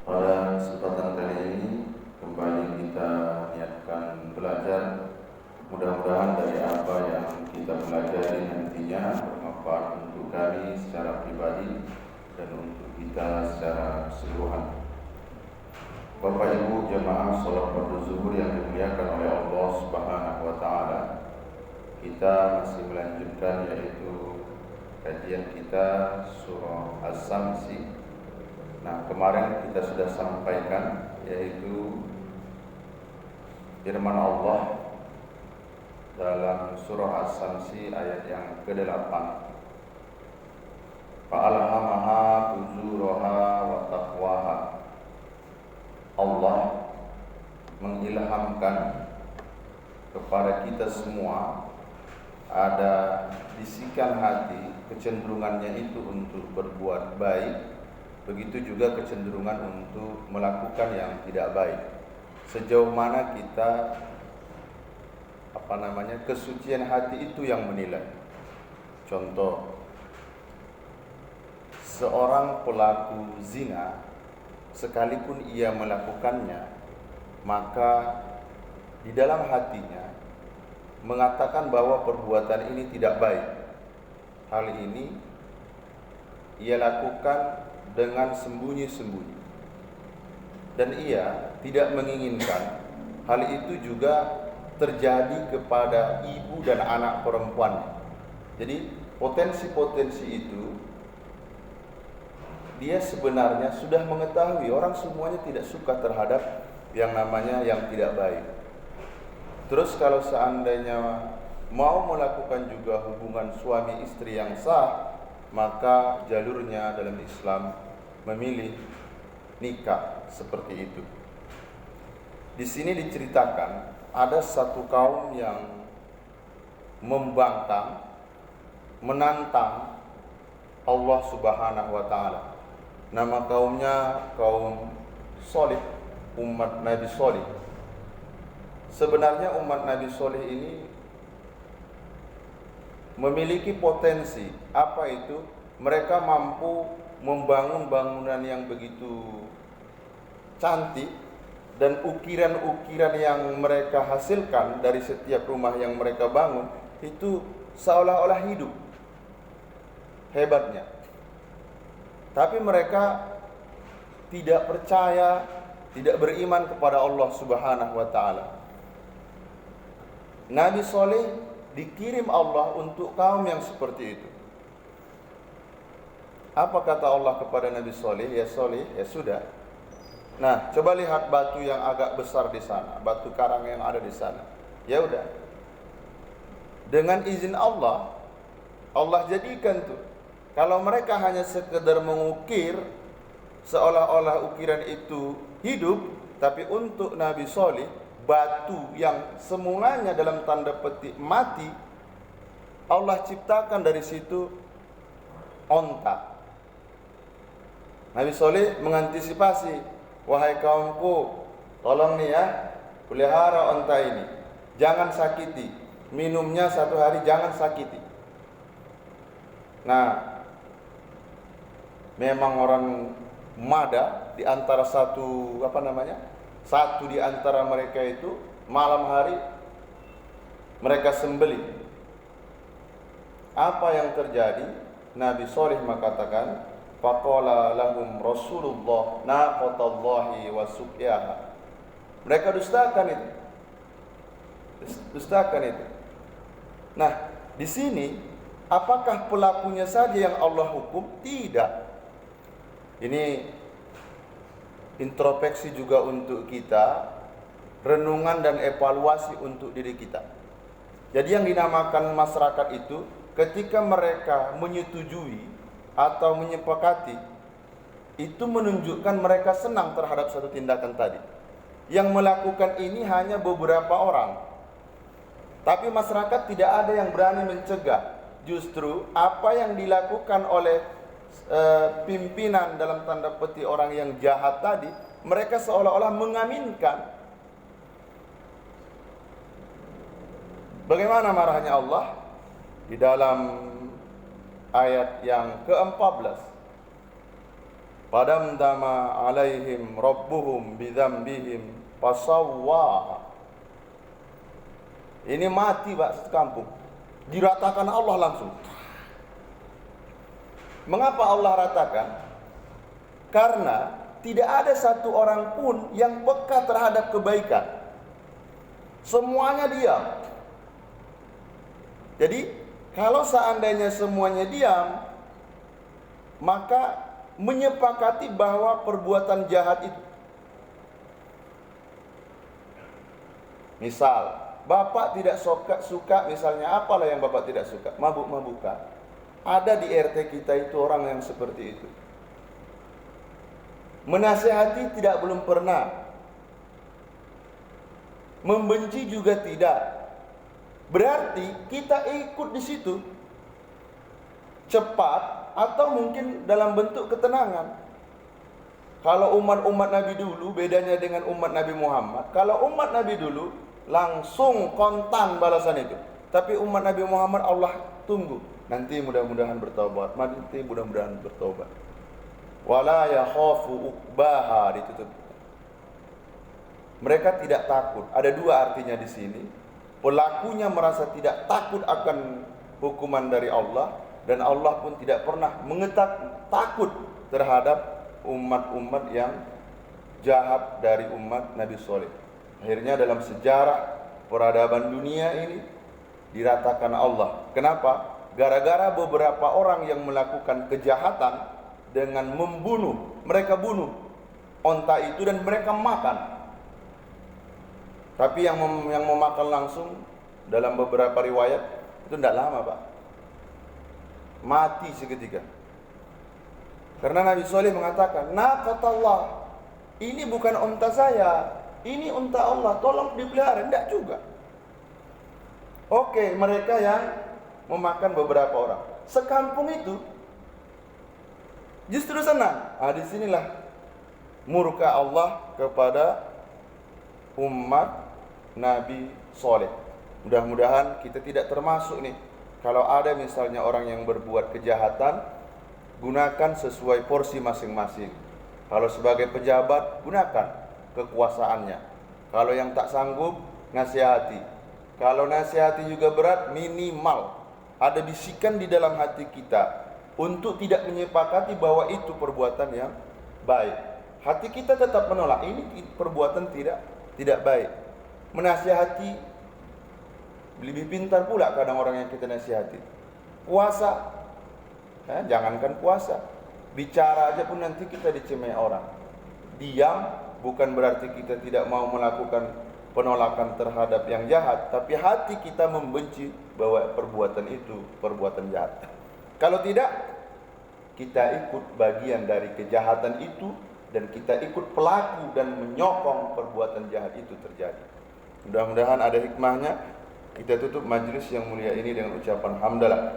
Pada kesempatan kali ini kembali kita niatkan belajar. Mudah-mudahan dari apa yang kita pelajari nantinya bermanfaat untuk kami secara pribadi dan untuk kita secara keseluruhan. Bapak Ibu jemaah salat fardu zuhur yang dimuliakan oleh Allah Subhanahu wa taala. Kita masih melanjutkan yaitu kajian kita surah As-Samsi. Nah, kemarin kita sudah sampaikan yaitu firman Allah dalam surah As-Samsi ayat yang ke-8. Fa'alhamaha fujuraha wa taqwaha. Allah mengilhamkan kepada kita semua ada bisikan hati, kecenderungannya itu untuk berbuat baik. Begitu juga kecenderungan untuk melakukan yang tidak baik. Sejauh mana kita kesucian hati itu yang menilai. Contoh, seorang pelaku zina sekalipun ia melakukannya, maka di dalam hatinya mengatakan bahwa perbuatan ini tidak baik. Hal ini ia lakukan dengan sembunyi-sembunyi, dan ia tidak menginginkan hal itu juga terjadi kepada ibu dan anak perempuannya. Jadi potensi-potensi itu dia sebenarnya sudah mengetahui. Orang semuanya tidak suka terhadap yang namanya yang tidak baik. Terus kalau seandainya mau melakukan juga hubungan suami istri yang sah, maka jalurnya dalam Islam memilih nikah seperti itu. Di sini diceritakan ada satu kaum yang membangkang, menantang Allah Subhanahu wa taala. Nama kaumnya kaum Shalih, umat Nabi Shalih. Sebenarnya umat Nabi Shalih ini memiliki potensi. Apa itu? Mereka mampu membangun bangunan yang begitu cantik, dan ukiran-ukiran yang mereka hasilkan dari setiap rumah yang mereka bangun itu seolah-olah hidup. Hebatnya. Tapi mereka tidak percaya, tidak beriman kepada Allah Subhanahu wa taala. Nabi Shalih dikirim Allah untuk kaum yang seperti itu. Apa kata Allah kepada Nabi Shalih? Ya Shalih, ya sudah. Nah, coba lihat batu yang agak besar di sana, batu karang yang ada di sana. Ya udah. Dengan izin Allah, Allah jadikan tuh. Kalau mereka hanya sekedar mengukir seolah-olah ukiran itu hidup, tapi untuk Nabi Shalih, batu yang semulanya dalam tanda petik mati, Allah ciptakan dari situ onta. Nabi Shalih mengantisipasi, wahai kaumku, tolong nih ya, pelihara onta ini, jangan sakiti, minumnya satu hari jangan sakiti. Nah, memang orang Mada di antara satu di antara mereka itu malam hari mereka sembelih. Apa yang terjadi? Nabi Shalih mengatakan, faqala lahum Rasulullah naqatallahi wa suqyaha. Mereka dustakan itu. Nah, di sini apakah pelakunya saja yang Allah hukum? Tidak. Ini introspeksi juga untuk kita, renungan dan evaluasi untuk diri kita. Jadi yang dinamakan masyarakat itu, ketika mereka menyetujui atau menyepakati, itu menunjukkan mereka senang terhadap satu tindakan tadi. Yang melakukan ini hanya beberapa orang, tapi masyarakat tidak ada yang berani mencegah. Justru apa yang dilakukan oleh pimpinan dalam tanda petik orang yang jahat tadi, mereka seolah-olah mengaminkan. Bagaimana marahnya Allah? Di dalam ayat yang ke-14, Padamdama alaihim rabbuhum bidzambihim fasawwaha. Ini mati Pak satu kampung. Diratakan Allah langsung. Mengapa Allah ratakan? Karena tidak ada satu orang pun yang peka terhadap kebaikan. Semuanya diam. Jadi kalau seandainya semuanya diam, maka menyepakati bahwa perbuatan jahat itu. Misal, Bapak tidak suka misalnya apalah yang Bapak tidak suka? Mabuk-mabukan. Ada di RT kita itu orang yang seperti itu. Menasihati tidak belum pernah. Membenci juga tidak. Berarti kita ikut di situ. Cepat atau mungkin dalam bentuk ketenangan. Kalau umat-umat Nabi dulu bedanya dengan umat Nabi Muhammad. Kalau umat Nabi dulu langsung kontan balasan itu. Tapi umat Nabi Muhammad Allah tunggu. Nanti mudah-mudahan bertobat. Nanti mudah-mudahan bertobat. Wala yakhafu uqbaha, ditutup. Mereka tidak takut. Ada dua artinya di sini. Pelakunya merasa tidak takut akan hukuman dari Allah, dan Allah pun tidak pernah takut terhadap umat-umat yang jahat dari umat Nabi Saleh. Akhirnya dalam sejarah peradaban dunia ini diratakan Allah. Kenapa? Gara-gara beberapa orang yang melakukan kejahatan dengan membunuh. Mereka bunuh onta itu dan mereka makan. Tapi yang memakan langsung dalam beberapa riwayat itu tidak lama Pak, mati seketika. Karena Nabi Saleh mengatakan, naqatallah, ini bukan unta saya, ini unta Allah, tolong dipelihara. Tidak juga. Oke, mereka yang memakan beberapa orang, sekampung itu justru senang. Disinilah murka Allah kepada umat Nabi Saleh. Mudah-mudahan kita tidak termasuk nih. Kalau ada misalnya orang yang berbuat kejahatan, gunakan sesuai porsi masing-masing. Kalau sebagai pejabat, gunakan kekuasaannya. Kalau yang tak sanggup, nasihati. Kalau nasihati juga berat, minimal ada bisikan di dalam hati kita untuk tidak menyepakati bahwa itu perbuatan yang baik. Hati kita tetap menolak, ini perbuatan tidak baik. Menasihati lebih pintar pula kadang orang yang kita nasihati. Puasa, jangankan puasa, bicara aja pun nanti kita dicemai orang. Diam bukan berarti kita tidak mau melakukan penolakan terhadap yang jahat, tapi hati kita membenci bahwa perbuatan itu perbuatan jahat. Kalau tidak, kita ikut bagian dari kejahatan itu dan kita ikut pelaku dan menyokong perbuatan jahat itu terjadi. Mudah-mudahan ada hikmahnya. Kita tutup majlis yang mulia ini dengan ucapan hamdalah.